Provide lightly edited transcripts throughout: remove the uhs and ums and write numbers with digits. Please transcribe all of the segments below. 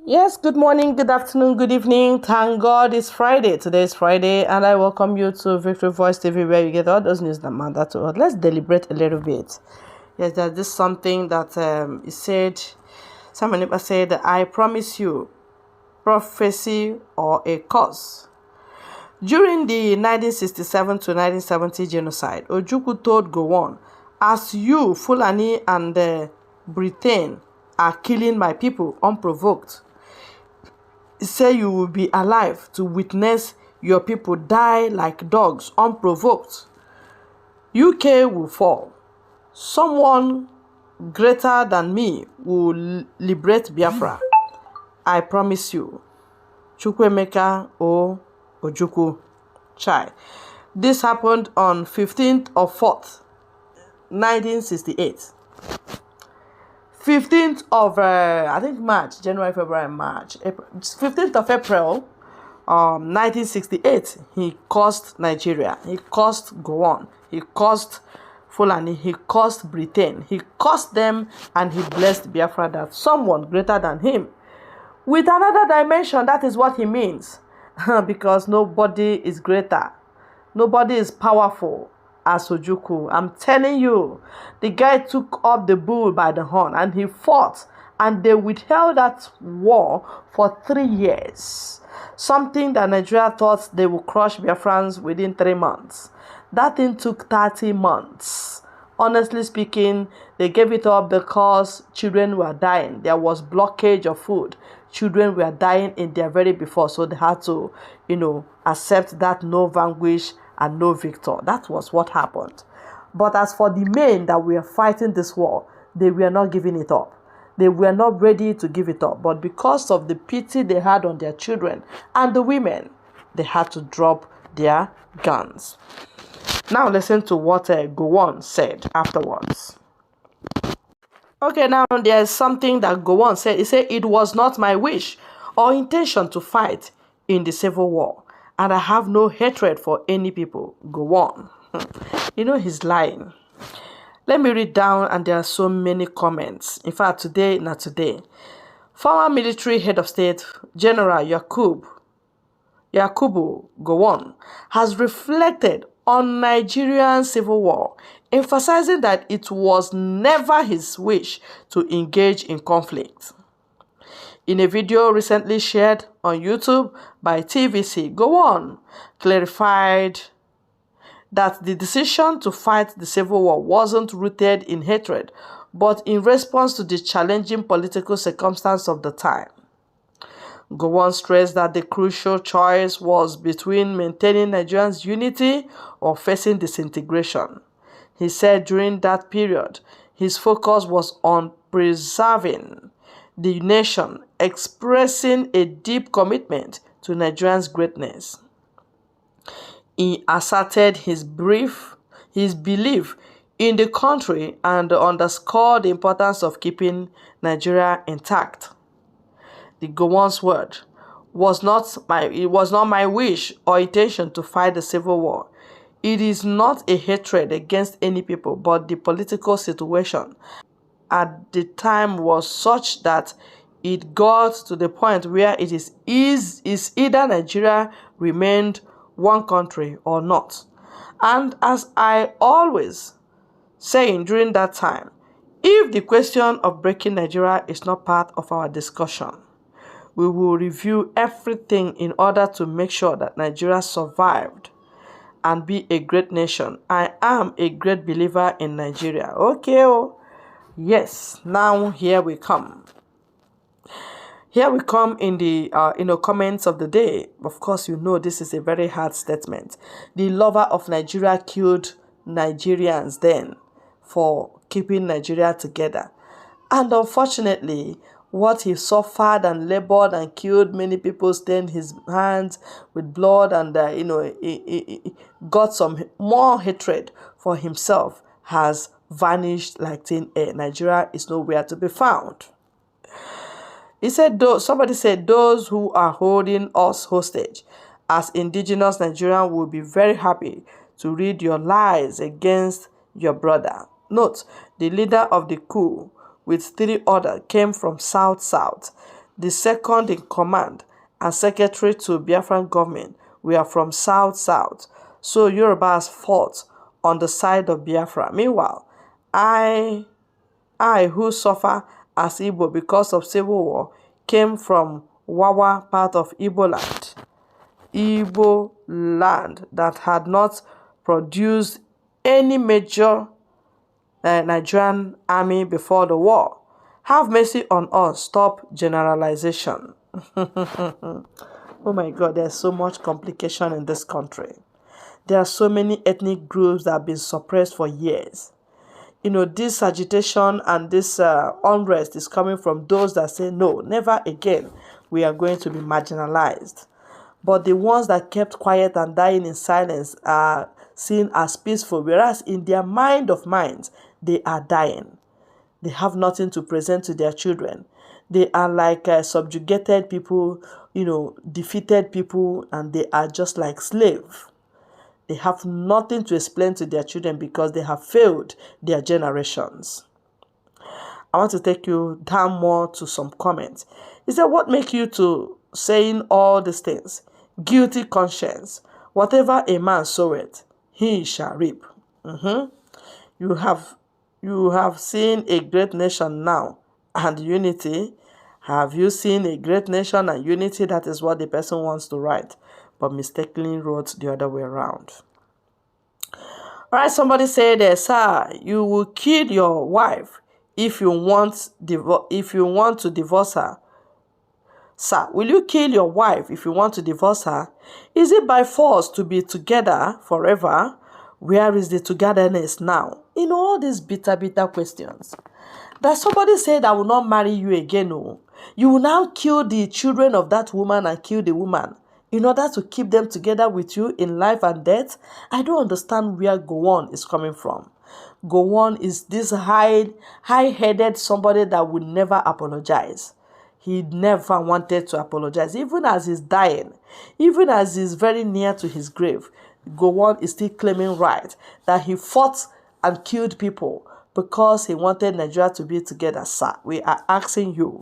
Yes, good morning, good afternoon, good evening. Thank God it's Friday. Today is Friday, and I welcome you to Victory Voice TV, where you get all those news that matter to us. Let's deliberate a little bit. Yes, there's this something that is said. Someone said, "I promise you, prophecy or a curse." During the 1967 to 1970 genocide, Ojukwu told Gowon, "As you, Fulani and Britain, are killing my people unprovoked, say you will be alive to witness your people die like dogs unprovoked. UK will fall. Someone greater than me will liberate Biafra. I promise you." Chukwemeka O. Ojukwu Chai. This happened on 15th of 4th, 1968. 15th of, I think March, January, February, March, April, 15th of April, 1968, he cursed Nigeria, he cursed Gowon, he cursed Fulani, he cursed Britain, he cursed them, and he blessed Biafra, that someone greater than him, with another dimension. That is what he means, because nobody is greater, nobody is powerful as Ojukwu. I'm telling you, the guy took up the bull by the horn and he fought, and they withheld that war for 3 years. Something that Nigeria thought they would crush Biafrans within 3 months. That thing took 30 months. Honestly speaking, they gave it up because children were dying. There was blockage of food. Children were dying in their very before, so they had to, accept that no vanquish and no victor. That was what happened. But as for the men that were fighting this war, they were not giving it up. They were not ready to give it up. But because of the pity they had on their children and the women, they had to drop their guns. Now listen to what Gowon said afterwards. Okay, now there's something that Gowon said. He said, "It was not my wish or intention to fight in the civil war, and I have no hatred for any people." Gowon. He's lying. Let me read down, and there are so many comments. In fact, not today. Former military head of state, General Yakubu Gowon, has reflected on Nigerian civil war, emphasizing that it was never his wish to engage in conflict. In a video recently shared on YouTube by TVC, Gowon clarified that the decision to fight the civil war wasn't rooted in hatred, but in response to the challenging political circumstances of the time. Gowon stressed that the crucial choice was between maintaining Nigerians' unity or facing disintegration. He said during that period, his focus was on preserving the nation, expressing a deep commitment to Nigerians' greatness. He asserted his belief in the country and underscored the importance of keeping Nigeria intact. The Gowon's word was not my wish or intention to fight the civil war. It is not a hatred against any people, but the political situation at the time was such that it got to the point where it is either Nigeria remained one country or not. And as I always saying during that time, if the question of breaking Nigeria is not part of our discussion, we will review everything in order to make sure that Nigeria survived and be a great nation. I am a great believer in Nigeria. Okay, yes, now here we come. Here we come in the comments of the day. Of course, this is a very hard statement. The lover of Nigeria killed Nigerians then for keeping Nigeria together. And unfortunately, what he suffered and labored and killed many people, stained his hands with blood, and he got some more hatred for himself, has vanished like thin air. Nigeria is nowhere to be found. He said, somebody said, those who are holding us hostage as indigenous Nigerians will be very happy to read your lies against your brother. Note, the leader of the coup with 3 others came from South. the second in command and secretary to Biafran government, were from South. So Yorubas fought on the side of Biafra. Meanwhile, I who suffer as Igbo because of civil war, came from Wawa, part of Igbo land that had not produced any major Nigerian army before the war. Have mercy on us. Stop generalization. Oh my God, there's so much complication in this country. There are so many ethnic groups that have been suppressed for years. This agitation and this unrest is coming from those that say, no, never again we are going to be marginalized. But the ones that kept quiet and dying in silence are seen as peaceful, whereas in their mind of minds, they are dying. They have nothing to present to their children. They are like subjugated people, defeated people, and they are just like slaves. They have nothing to explain to their children because they have failed their generations. I want to take you down more to some comments. He said, what make you to saying all these things? Guilty conscience. Whatever a man soweth, he shall reap. You have seen a great nation now and unity. Have you seen a great nation and unity? That is what the person wants to write, but mistakenly wrote the other way around. All right, somebody said, sir, you will kill your wife if you want to divorce her. Sir, will you kill your wife if you want to divorce her? Is it by force to be together forever? Where is the togetherness now? All these bitter questions. That somebody said, I will not marry you again. No. You will now kill the children of that woman and kill the woman in order to keep them together with you in life and death. I don't understand where Gowon is coming from. Gowon is this high-headed somebody that would never apologize. He never wanted to apologize. Even as he's dying, even as he's very near to his grave, Gowon is still claiming right that he fought and killed people because he wanted Nigeria to be together. Sir, we are asking you,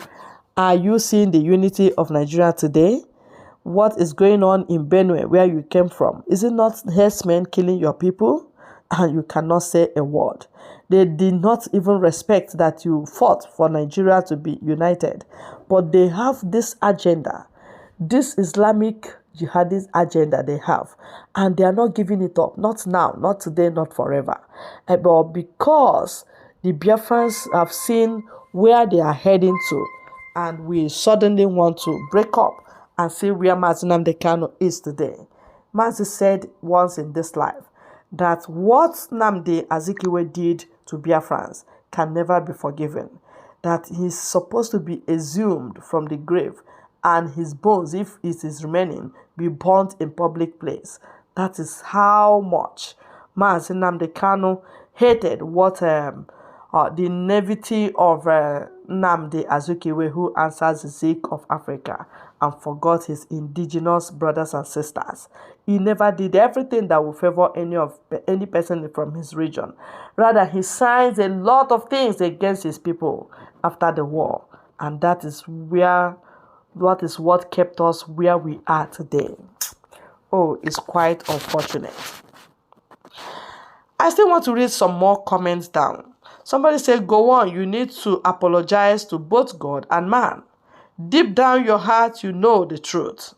are you seeing the unity of Nigeria today? What is going on in Benue, where you came from? Is it not herdsmen killing your people? And you cannot say a word. They did not even respect that you fought for Nigeria to be united. But they have this agenda, this Islamic jihadist agenda they have. And they are not giving it up. Not now, not today, not forever. But because the Biafrans have seen where they are heading to, and we suddenly want to break up and see where Mazi Nnamdi Kanu is today. Mazi said once in this life that what Nnamdi Azikiwe did to Biafrans can never be forgiven. That he's supposed to be exhumed from the grave and his bones, if it is remaining, be burnt in public place. That is how much Mazi Nnamdi Kanu hated what the naivety of Nnamdi Azikiwe, who answers the Zik of Africa and forgot his indigenous brothers and sisters. He never did everything that would favor any person from his region. Rather, he signs a lot of things against his people after the war. And that is what kept us where we are today. Oh, it's quite unfortunate. I still want to read some more comments down. Somebody said, go on, you need to apologize to both God and man. Deep down your heart, you know the truth.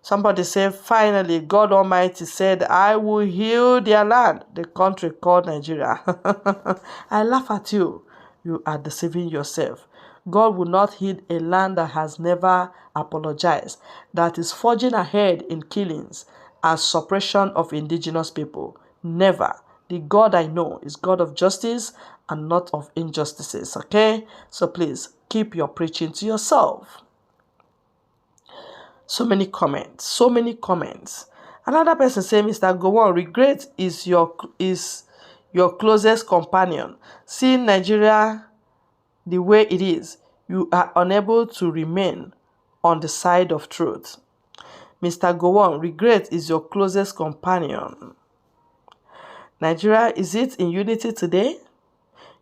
Somebody said, finally, God Almighty said, I will heal their land, the country called Nigeria. I laugh at you. You are deceiving yourself. God will not heal a land that has never apologized, that is forging ahead in killings and suppression of indigenous people. Never. The God I know is God of justice and not of injustices, okay? So please, keep your preaching to yourself. So many comments. Another person saying, Mr. Gowon, regret is your closest companion. Seeing Nigeria the way it is, you are unable to remain on the side of truth. Mr. Gowon, regret is your closest companion. Nigeria, is it in unity today?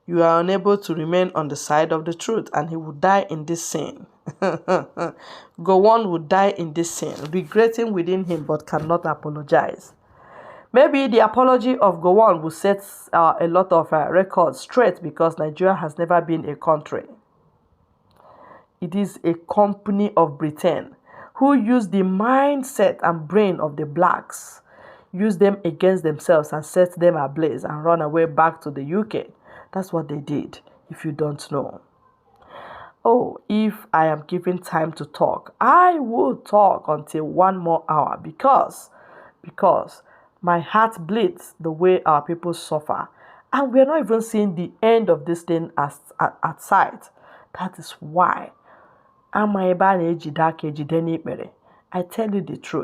You are unable to remain on the side of the truth, and he will die in this sin. Gowon will die in this sin, regretting within him but cannot apologize. Maybe the apology of Gowon will set a lot of records straight, because Nigeria has never been a country. It is a company of Britain who use the mindset and brain of the blacks, use them against themselves and set them ablaze and run away back to the UK. That's what they did, if you don't know. Oh, if I am given time to talk, I will talk until 1 more hour, because my heart bleeds the way our people suffer. And we're not even seeing the end of this thing at sight. That is why I tell you the truth.